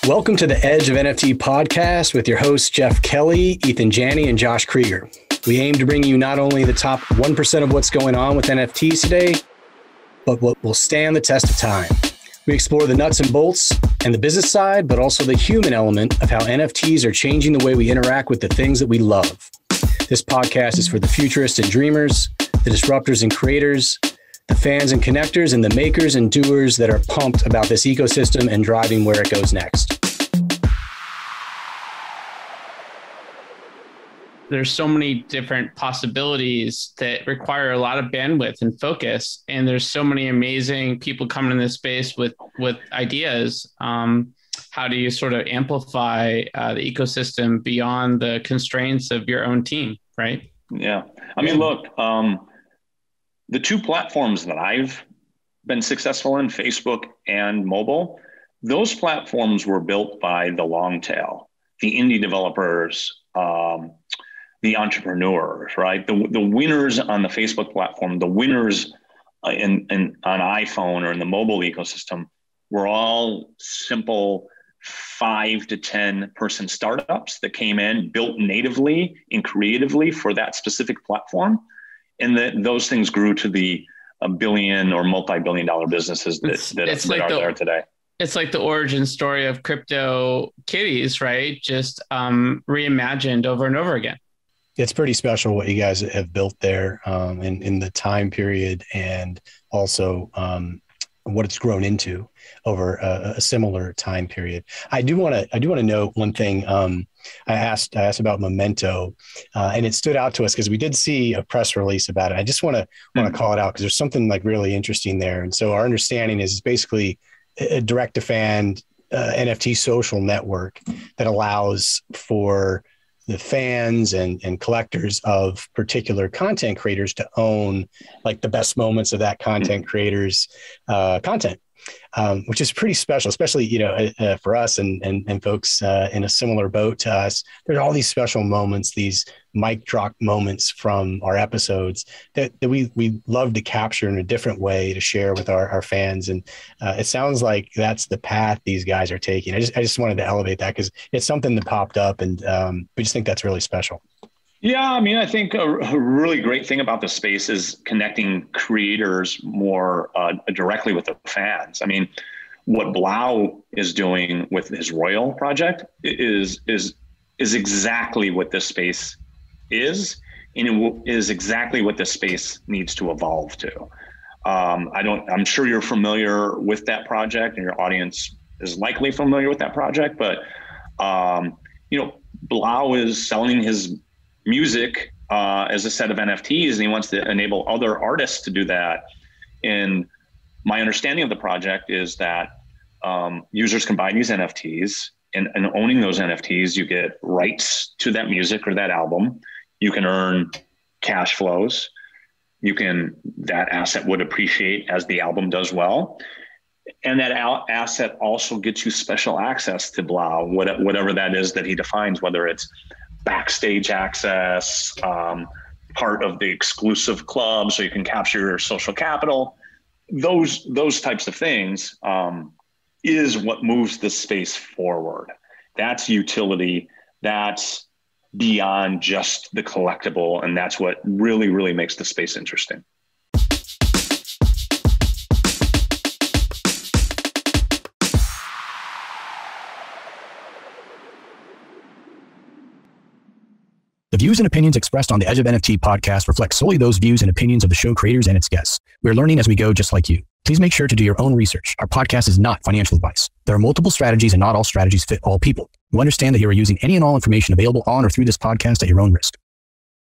Welcome to the Edge of NFT podcast with your hosts, Jeff Kelley, Eathan Janney, and Josh Kriger. We aim to bring you not only the top 1% of what's going on with NFTs today, but what will stand the test of time. We explore the nuts and bolts and the business side, but also the human element of how NFTs are changing the way we interact with the things that we love. This podcast is for the futurists and dreamers, the disruptors and creators, the fans and connectors, and the makers and doers that are pumped about this ecosystem and driving where it goes next. There's so many different possibilities that require a lot of bandwidth and focus. And there's so many amazing people coming in this space with ideas. How do you sort of amplify the ecosystem beyond the constraints of your own team, right? Yeah. I mean, look, the two platforms that I've been successful in, Facebook and mobile, those platforms were built by the long tail, the indie developers, the entrepreneurs, right? The winners on the Facebook platform, the winners on iPhone or in the mobile ecosystem were all simple 5 to 10 person startups that came in, built natively and creatively for that specific platform. And those things grew to the $1 billion or multi-billion dollar businesses that are there today. It's like the origin story of CryptoKitties, right? Just reimagined over and over again. It's pretty special what you guys have built there in the time period, and also what it's grown into over a similar time period. I do want to note one thing. I asked about Memento, and it stood out to us because we did see a press release about it. I just want to call it out because there's something like really interesting there. And so our understanding is it's basically a direct to fan NFT social network that allows for the fans and collectors of particular content creators to own like the best moments of that content creator's content, which is pretty special, especially, for us and folks in a similar boat to us. There's all these special moments, these mic drop moments from our episodes that we love to capture in a different way to share with our fans. And it sounds like that's the path these guys are taking. I just wanted to elevate that because it's something that popped up, and we just think that's really special. Yeah, I mean, I think a really great thing about the space is connecting creators more directly with the fans. I mean, what Blau is doing with his Royal project is exactly what this space is, and it is exactly what this space needs to evolve to. I'm sure you're familiar with that project, and your audience is likely familiar with that project, but Blau is selling his music as a set of NFTs, and he wants to enable other artists to do that. And my understanding of the project is that users can buy these NFTs, and owning those NFTs, you get rights to that music or that album. You can earn cash flows. That asset would appreciate as the album does well. And that asset also gets you special access to Blau, whatever that is that he defines, whether it's backstage access, part of the exclusive club, so you can capture your social capital. Those types of things is what moves this space forward. That's utility. That's beyond just the collectible, and that's what really, really makes the space interesting. The views and opinions expressed on the Edge of NFT podcast reflect solely those views and opinions of the show creators and its guests. We're learning as we go, just like you. Please make sure to do your own research. Our podcast is not financial advice. There are multiple strategies, and not all strategies fit all people. You understand that you are using any and all information available on or through this podcast at your own risk.